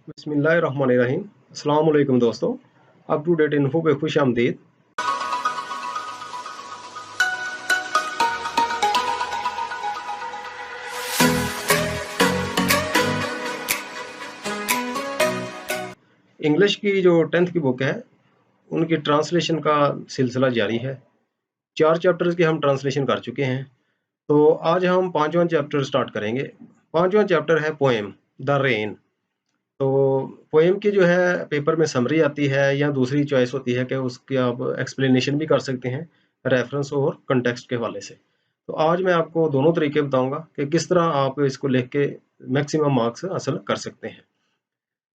बिस्मिल्लाहिर्रहमानिर्रहीम। अस्सलाम वालेकुम दोस्तों, अप टू डेट इन्फो पे खुश आमदीद। इंग्लिश की जो 10th की बुक है उनकी ट्रांसलेशन का सिलसिला जारी है। 4 चैप्टर्स की हम ट्रांसलेशन कर चुके हैं, तो आज हम 5वां चैप्टर स्टार्ट करेंगे। 5वां चैप्टर है पोएम द रेन। तो पोएम की जो है पेपर में समरी आती है या दूसरी चॉइस होती है कि उसकी आप एक्सप्लेनेशन भी कर सकते हैं रेफरेंस और कंटेक्स्ट के हवाले से। तो आज मैं आपको दोनों तरीके बताऊंगा कि किस तरह आप इसको लिख के मैक्सिमम मार्क्स हासिल कर सकते हैं।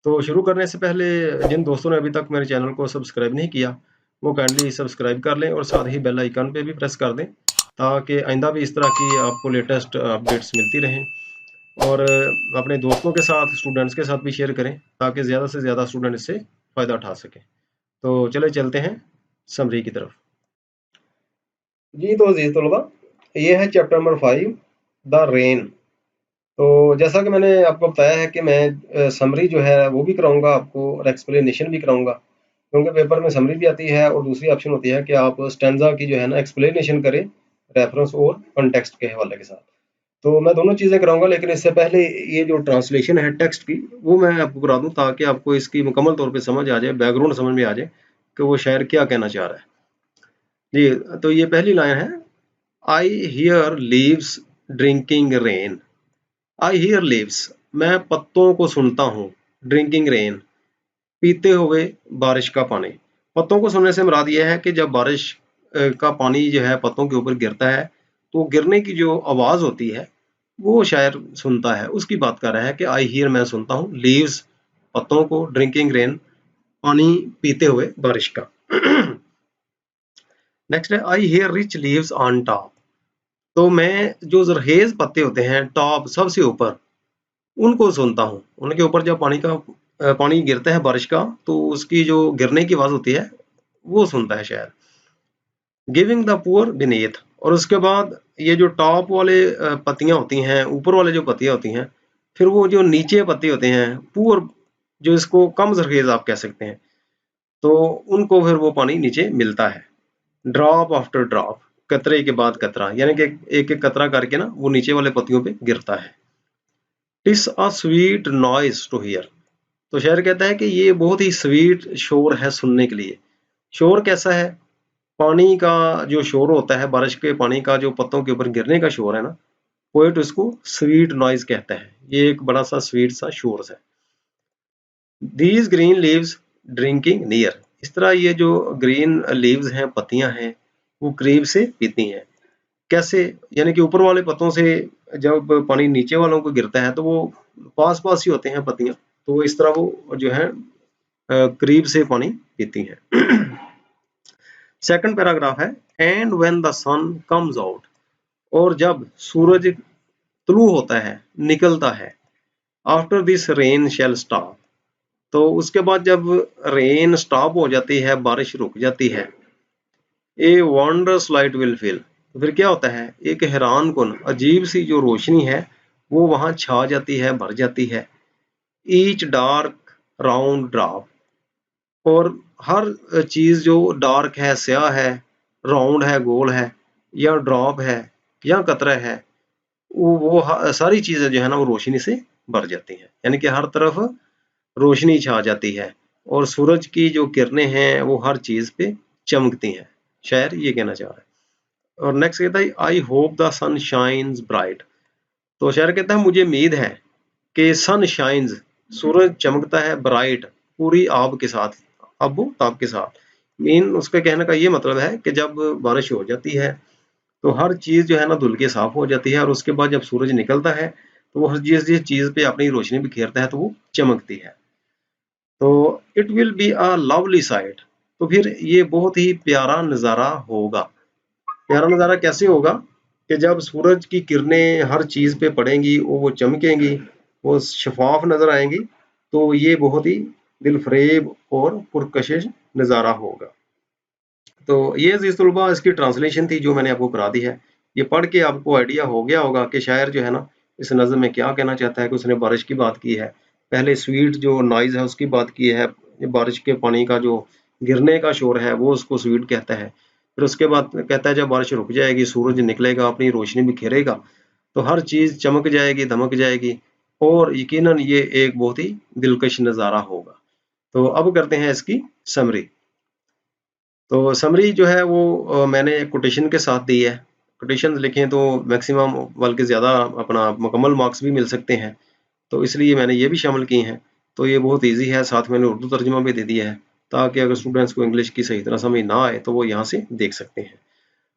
तो शुरू करने से पहले जिन दोस्तों ने अभी तक मेरे चैनल को सब्सक्राइब नहीं किया वो काइंडली सब्सक्राइब कर लें और साथ ही बेल आइकन पे भी प्रेस कर दें ताकि आइंदा भी इस तरह की आपको लेटेस्ट अपडेट्स मिलती रहें। और अपने दोस्तों के साथ, स्टूडेंट्स के साथ भी शेयर करें ताकि ज़्यादा से ज़्यादा स्टूडेंट इससे फ़ायदा उठा सकें। तो चले चलते हैं समरी की तरफ। जी तो अजीज़ तलबा, ये है चैप्टर नंबर 5 द रेन। तो जैसा कि मैंने आपको बताया है कि मैं समरी जो है वो भी कराऊंगा आपको और एक्सप्लेनेशन भी कराऊंगा, क्योंकि पेपर में समरी भी आती है और दूसरी ऑप्शन होती है कि आप स्टैंजा की जो है ना एक्सप्लेनेशन करें रेफरेंस और कॉन्टेक्स्ट के हवाले के साथ। तो मैं दोनों चीज़ें कराऊंगा, लेकिन इससे पहले ये जो ट्रांसलेशन है टेक्स्ट की वो मैं आपको करा दूं ताकि आपको इसकी मुकम्मल तौर पे समझ आ जाए, बैकग्राउंड समझ में आ जाए कि वो शायर क्या कहना चाह रहा है। जी, तो ये पहली लाइन है, I hear leaves drinking rain. I hear leaves, मैं पत्तों को सुनता हूँ, ड्रिंकिंग रेन, पीते हुए बारिश का पानी। पत्तों को सुनने से मुराद यह है कि जब बारिश का पानी जो है पत्तों के ऊपर गिरता है तो गिरने की जो आवाज़ होती है वो शायर सुनता है, उसकी बात कर रहा है कि आई हियर, मैं सुनता हूँ, लीव्स पत्तों को, ड्रिंकिंग रेन पानी पीते हुए बारिश का। नेक्स्ट है, I hear rich leaves on top. तो मैं जो जरहेज पत्ते होते हैं टॉप सबसे ऊपर, उनको सुनता हूँ। उनके ऊपर जब पानी गिरता है बारिश का तो उसकी जो गिरने की आवाज़ होती है वो सुनता है शायर। गिविंग द पुअर बीनेथ, और उसके बाद ये जो टॉप वाले पत्तियां होती हैं, ऊपर वाले जो पत्तियां होती हैं, फिर वो जो नीचे पत्ते होते हैं पुअर, जो इसको कम जरहेज आप कह सकते हैं, तो उनको फिर वो पानी नीचे मिलता है। ड्रॉप आफ्टर ड्रॉप, कतरे के बाद कतरा, यानी कि एक एक कतरा करके ना वो नीचे वाले पत्तियों पे गिरता है। TISS a sweet noise to here. तो शायर कहता है कि ये बहुत ही स्वीट शोर है सुनने के लिए। शोर कैसा है? पानी का जो शोर होता है, बारिश के पानी का जो पत्तों के ऊपर गिरने का शोर है ना, पोएट उसको स्वीट नॉइज कहता है। ये एक बड़ा सा स्वीट सा शोर है। These green leaves drinking near, इस तरह ये जो ग्रीन लीव्स हैं, पत्तियां हैं, वो करीब से पीती हैं। कैसे? यानी कि ऊपर वाले पत्तों से जब पानी नीचे वालों को गिरता है तो वो पास पास ही होते हैं पत्तियां, तो इस तरह वो जो है करीब से पानी पीती हैं। सेकंड पैराग्राफ है, and when the sun comes out, और जब सूरज तुलू होता है, निकलता है, after this rain shall stop, तो उसके बाद जब रेन स्टॉप हो जाती है, बारिश रुक जाती है, ए वंडरस लाइट विल फिल, तो फिर क्या होता है, एक हैरान कुन अजीब सी जो रोशनी है वो वहां छा जाती है, भर जाती है। ईच डार्क राउंड ड्रॉप, और हर चीज जो डार्क है, स्याह है, राउंड है, गोल है, या ड्रॉप है, या कतरा है, वो सारी चीजें जो है ना वो रोशनी से भर जाती हैं, यानी कि हर तरफ रोशनी छा जाती है और सूरज की जो किरणें हैं वो हर चीज पे चमकती हैं। शायर ये कहना चाह रहा है। और नेक्स्ट कहता है, I hope the sun shines bright. तो शायर कहता है मुझे उम्मीद है कि सन शाइन्स, सूरज चमकता है, ब्राइट, पूरी आब के साथ, आबो ताब के साथ। मीन उसके कहने का ये मतलब है कि जब बारिश हो जाती है तो हर चीज जो है ना धुल के साफ हो जाती है, और उसके बाद जब सूरज निकलता है तो वो हर जिस जिस चीज पे अपनी रोशनी बिखेरता है तो वो चमकती है। तो it will be a lovely site, तो फिर ये बहुत ही प्यारा नज़ारा होगा। प्यारा नज़ारा कैसे होगा कि जब सूरज की किरणें हर चीज पे पड़ेंगी, वो चमकेंगी, वो शफाफ नजर आएंगी, तो ये बहुत ही दिलफरेब और पुरकशिश नज़ारा होगा। तो ये अजीज तलबा इसकी ट्रांसलेशन थी जो मैंने आपको करा दी है। ये पढ़ के आपको आइडिया हो गया होगा कि शायर जो है ना इस नज़म में क्या कहना चाहता है, कि उसने बारिश की बात की है, पहले स्वीट जो नॉइज़ है उसकी बात की है, बारिश के पानी का जो गिरने का शोर है वो उसको स्वीट कहता है। फिर उसके बाद कहता है जब बारिश रुक जाएगी, सूरज निकलेगा, अपनी रोशनी बिखेरेगा, तो हर चीज़ चमक जाएगी, दमक जाएगी और यकीनन ये एक बहुत ही दिलकश नज़ारा होगा। तो अब करते हैं इसकी समरी। तो समरी जो है वो मैंने कोटेशन के साथ दी है। कोटेशंस लिखें तो मैक्सिमम बल्कि ज़्यादा अपना मुकम्मल मार्क्स भी मिल सकते हैं, तो इसलिए मैंने ये भी शामिल की हैं। तो ये बहुत ईज़ी है, साथ मैंने उर्दू तर्जुमा भी दे दिया है, ताकि अगर स्टूडेंट्स को इंग्लिश की सही तरह समझ ना आए तो वो यहाँ से देख सकते हैं।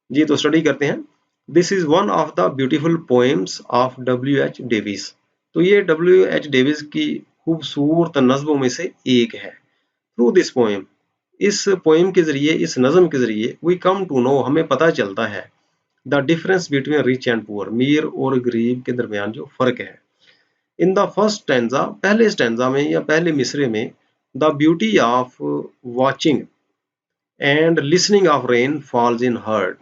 जी, तो स्टडी करते हैं। This is one of the beautiful poems of WH. Davis. तो ये डब्ल्यू.एच. डेविस की खूबसूरत नज़्मों में से एक है। थ्रू दिस पोएम, इस पोएम के ज़रिए, इस नज़्म के ज़रिए, वी कम टू नो, हमें पता चलता है, the difference between rich and poor, मीर और गरीब के दरमियान जो फ़र्क है। इन द फर्स्ट स्टैंजा, पहले स्टैंजा में या पहले मिसरे में, the beauty of watching and listening of rain falls in heart.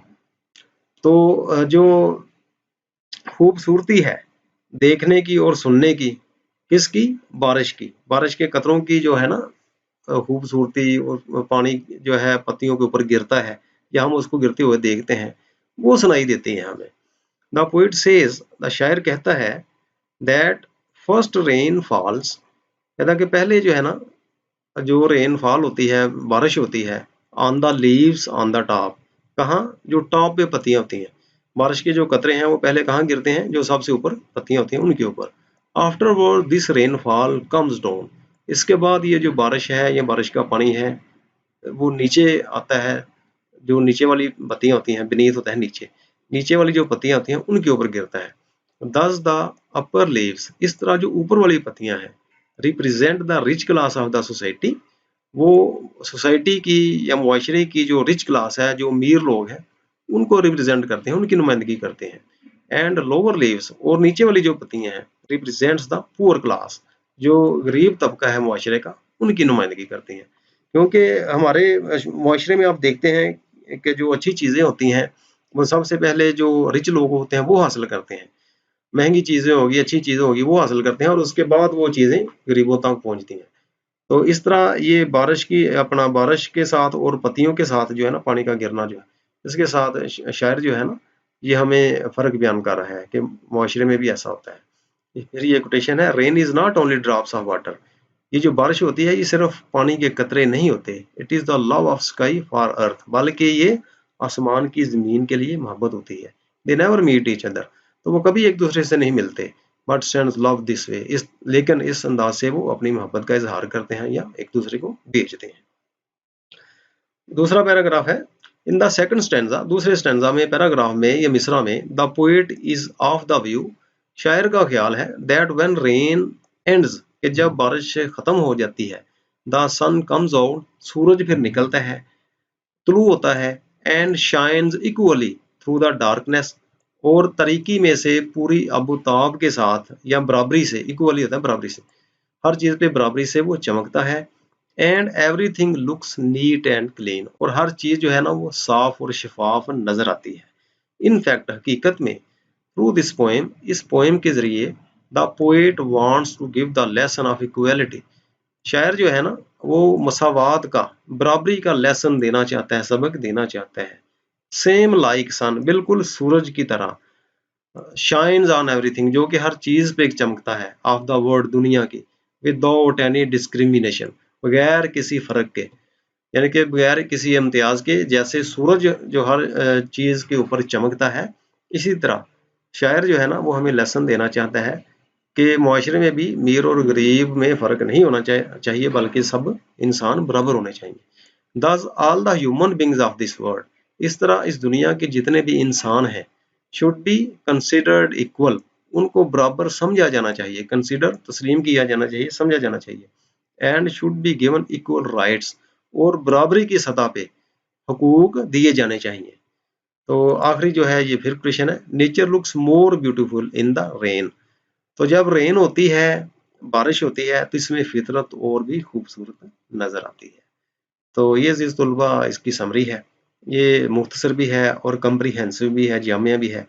तो जो खूबसूरती है देखने की और सुनने की, किसकी? बारिश की, बारिश के कतरों की जो है ना खूबसूरती, और पानी जो है पत्तियों के ऊपर गिरता है या हम उसको गिरते हुए देखते हैं, वो सुनाई देती है हमें। द पोइट सेज, द शायर कहता है, दैट फर्स्ट रेन फॉल्स, कहता कि पहले जो है ना जो रेनफॉल होती है, बारिश होती है, on the leaves on the top, कहाँ? जो टॉप पे पत्तियां होती हैं, बारिश के जो कतरे हैं वो पहले कहाँ गिरते हैं? जो सबसे ऊपर पत्तियां होती हैं उनके ऊपर। Afterward this rainfall comes down, इसके बाद ये जो बारिश है, ये बारिश का पानी है, वो नीचे आता है। जो नीचे वाली पत्तियां होती हैं, बीनीथ होता है नीचे, नीचे वाली जो पत्तियां होती हैं उनके ऊपर गिरता है। दस द अपर लीव्स, इस तरह जो ऊपर वाली पत्तियां हैं, represent the rich class of the society, वो सोसाइटी की या मुआशरे की जो रिच क्लास है, जो अमीर लोग हैं, उनको रिप्रेजेंट करते हैं, उनकी नुमाइंदगी करते हैं। एंड लोअर लीव्स, और नीचे वाली जो पत्तियां हैं, रिप्रेजेंट्स द पुअर क्लास, जो गरीब तबका है मुआशरे का, उनकी नुमाइंदगी करती हैं। क्योंकि हमारे मुआशरे में आप देखते हैं कि जो अच्छी चीज़ें होती हैं, वो सबसे पहले जो रिच लोग होते हैं वो हासिल करते हैं। महंगी चीज़ें होगी, अच्छी चीज़ें होगी, वो हासिल करते हैं और उसके बाद वो चीज़ें गरीबों तक पहुँचती हैं। तो इस तरह ये बारिश की अपना बारिश के साथ और पत्तियों के साथ जो है ना पानी का गिरना जो है, इसके साथ शायर जो है ना, ये हमें फ़र्क बयान कर रहा है कि मुआशरे में भी ऐसा होता है। फिर ये कोटेशन है, rain is not only drops of water, ये जो बारिश होती है ये सिर्फ पानी के कतरे नहीं होते, it is the love of sky for earth, बल्कि ये आसमान की ज़मीन के लिए मोहब्बत होती है। They never meet each other, तो वो कभी एक दूसरे से नहीं मिलते, but sends love this way, इस लेकिन इस अंदाज से वो अपनी मोहब्बत का इजहार करते हैं या एक दूसरे को बेचते हैं। दूसरा पैराग्राफ है, इन द सेकंड स्टैंजा, दूसरे स्टैंजा में पैराग्राफ में या मिसरा में, the poet is of the view, शायर का ख्याल है, दैट व्हेन रेन एंड्स, कि जब बारिश खत्म हो जाती है, द सन कम्स आउट, सूरज फिर निकलता है, तुलू होता है, and shines equally through the darkness, और तरीकी में से पूरी अबूताब के साथ या बराबरी से, इक्वली होता है बराबरी से, हर चीज़ पे बराबरी से वो चमकता है। And everything looks neat and clean, और हर चीज़ जो है ना वो साफ और शफाफ नजर आती है। इनफैक्ट हकीकत में, थ्रू दिस पोएम, इस पोएम के जरिए, the poet wants to give the lesson of equality, शायर जो है ना वो मसावात का, बराबरी का लेसन देना चाहता है, सबक देना चाहता है। सेम लाइक सन, बिल्कुल सूरज की तरह, शाइन्स ऑन एवरीथिंग, जो कि हर चीज पे चमकता है, ऑफ द वर्ल्ड, दुनिया की, विदाउट एनी डिस्क्रिमिनेशन, बगैर किसी फर्क के, यानी कि बगैर किसी इम्तियाज के, जैसे सूरज जो हर चीज के ऊपर चमकता है, इसी तरह शायर जो है ना वो हमें लेसन देना चाहता है कि मुआशरे में भी मीर और गरीब में फ़र्क नहीं होना चाहिए, बल्कि सब इंसान बराबर होने चाहिए। दस all the human beings of this world, इस तरह इस दुनिया के जितने भी इंसान हैं, शुड बी कंसिडर्ड इक्वल, उनको बराबर समझा जाना चाहिए, कंसिडर तस्लीम किया जाना चाहिए, समझा जाना चाहिए। And should be given equal rights, और बराबरी की सतह पे हकूक दिए जाने चाहिए। तो आखिरी जो है ये फिर क्वेश्चन है, nature looks more beautiful in the rain, तो जब रेन होती है, बारिश होती है, तो इसमें फितरत और भी खूबसूरत नजर आती है। तो ये अजीज तलबा इसकी समरी है, ये मुख्तसर भी है और कम्प्रीहेंसिव भी है, जामिया भी है।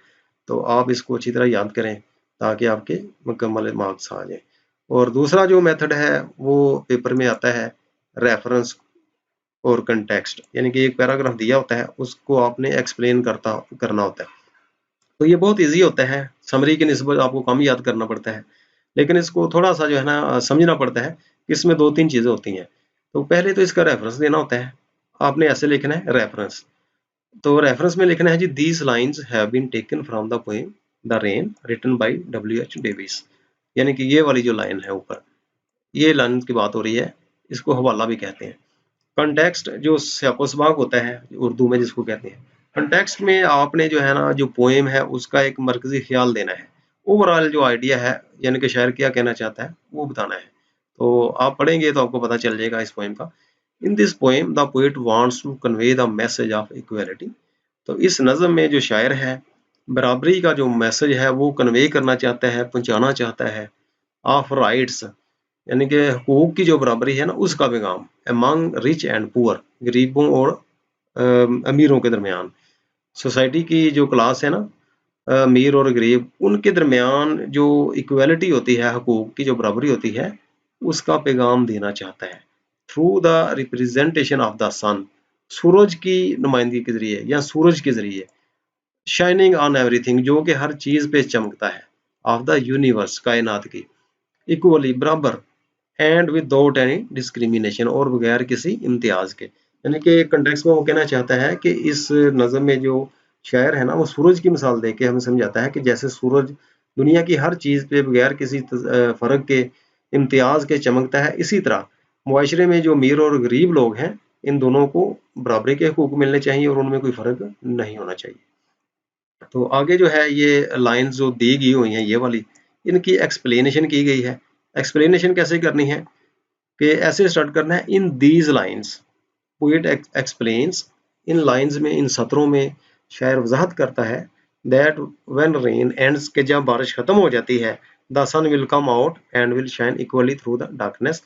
तो आप इसको अच्छी तरह याद करें ताकि आपके मुकम्मल मार्क्स आ जाएं। और दूसरा जो मेथड है वो पेपर में आता है रेफरेंस और कंटेक्स्ट, यानी कि एक पैराग्राफ दिया होता है उसको आपने एक्सप्लेन करना होता है। तो ये बहुत ईजी होता है, समरी की निस्बत आपको कम याद करना पड़ता है, लेकिन इसको थोड़ा सा जो है ना समझना पड़ता है कि इसमें 2-3 चीजें होती हैं। तो पहले तो इसका रेफरेंस देना होता है, आपने ऐसे लिखना है रेफरेंस। तो रेफरेंस में लिखना है जी, these lines have been taken from the poem the rain written by W.H. Davies, यानी कि ये वाली जो लाइन है ऊपर, ये लाइन की बात हो रही है, इसको हवाला भी कहते हैं। कंटेक्स्ट जो स्याको सबाक होता है उर्दू में जिसको कहते हैं, कंटेक्स्ट में आपने जो है ना जो पोएम है उसका एक मरकजी ख्याल देना है, ओवरऑल जो आइडिया है यानी कि शायर क्या कहना चाहता है वो बताना है। तो आप पढ़ेंगे तो आपको पता चल जाएगा इस पोएम का। In this poem the poet wants to convey the message of equality. तो इस नज़म में जो शायर है बराबरी का जो मैसेज है वो कन्वे करना चाहता है, पहुंचाना चाहता है। ऑफ राइट्स यानी कि हकूक की जो बराबरी है ना उसका पैगाम, अमंग रिच एंड पुअर, गरीबों और अमीरों के दरमियान। सोसाइटी की जो क्लास है ना, अमीर और गरीब, उनके दरमियान जो इक्वालिटी होती है, हकूक की जो बराबरी होती है, उसका पैगाम देना चाहता है through the representation of the sun, सूरज की नुमाइंदगी के जरिए या सूरज के जरिए, शाइनिंग ऑन एवरीथिंग जो कि हर चीज पे चमकता है, ऑफ द यूनिवर्स कायनात की, इक्वली बराबर, एंड विदाउट एनी डिस्क्रिमिनेशन और बगैर किसी इम्तियाज के। यानी कि कंटेक्स्ट में वो कहना चाहता है कि इस नज़म में जो शायर है ना वो सूरज की मिसाल दे के हमें समझाता है कि जैसे सूरज दुनिया की हर चीज़ पे बगैर किसी फ़र्क के, इम्तियाज के चमकता है, इसी तरह मुआशरे में जो अमीर और गरीब लोग हैं इन दोनों को बराबरी के हकूक मिलने चाहिए और उनमें कोई फ़र्क नहीं होना चाहिए। तो आगे जो है ये लाइन्स जो दी गई हुई हैं ये वाली, इनकी एक्सप्लेनेशन की गई है। एक्सप्लेनेशन कैसे करनी है कि ऐसे स्टार्ट करना है, in these lines poet explains, in lines में, इन सत्रों में शायर वजाहत करता है दैट व्हेन रेन एंड्स, के जब बारिश खत्म हो जाती है, the sun will come out and will shine equally through the darkness,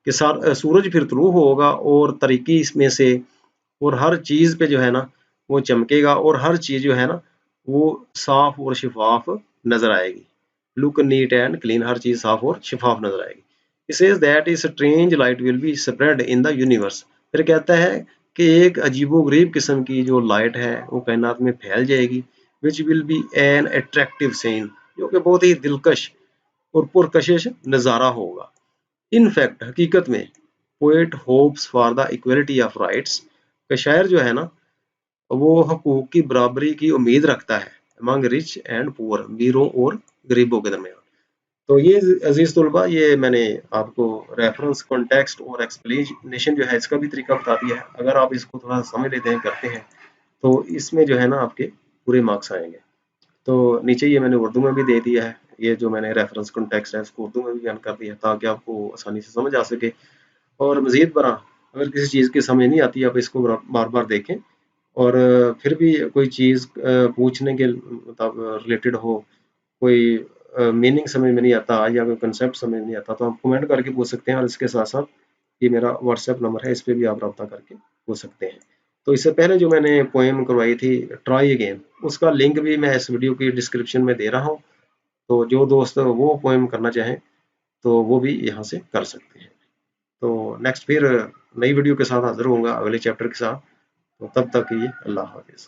कि सूरज फिर तुलू होगा और तरीकी इसमें से, और हर चीज पे जो है ना वो चमकेगा और हर चीज जो है ना वो साफ और शिफाफ नजर आएगी। लुक नीट एंड क्लीन, हर चीज साफ और शिफाफ नजर आएगी। It says that is strange light will be spread in the universe, फिर कहता है कि एक अजीबोगरीब किस्म की जो लाइट है वो कायनात में फैल जाएगी, which will be an attractive scene, जो कि बहुत ही दिलकश और पुरकशिश नज़ारा होगा। इन फैक्ट हकीकत में poet hopes for the equality of rights, कि शायर जो है ना वो हकूक की बराबरी की उम्मीद रखता है अमंग रिच एंड पुअर, अमीरों और गरीबों के दरमियान। तो ये अजीज तुलबा, ये मैंने आपको रेफरेंस, कॉन्टेक्स्ट और एक्सप्लेनेशन जो है इसका भी तरीका बता दिया है। अगर आप इसको थोड़ा समझ लेते हैं, करते हैं, तो इसमें जो है ना आपके पूरे मार्क्स आएंगे। तो नीचे ये मैंने उर्दू में भी दे दिया है, ये जो मैंने रेफरेंस कॉन्टेक्स्ट है इसको उर्दू में भी बयान कर दिया है ताकि आपको आसानी से समझ आ सके। और मजीद बरा अगर किसी चीज़ की समझ नहीं आती आप इसको बार बार देखें, और फिर भी कोई चीज़ पूछने के मतलब रिलेटेड हो, कोई मीनिंग समझ में नहीं आता या कोई कंसेप्ट समझ में नहीं आता, तो आप कमेंट करके पूछ सकते हैं। और इसके साथ साथ ये मेरा व्हाट्सएप नंबर है, इस पे भी आप रब्ता करके पूछ सकते हैं। तो इससे पहले जो मैंने पोएम करवाई थी ट्राई अगेन, उसका लिंक भी मैं इस वीडियो की डिस्क्रिप्शन में दे रहा हूँ। तो जो दोस्त वो पोएम करना चाहें तो वो भी यहाँ से कर सकते हैं। तो नेक्स्ट फिर नई वीडियो के साथ हाजिर होऊंगा अगले चैप्टर के साथ। तो तब तक के लिए अल्लाह हाफिज़।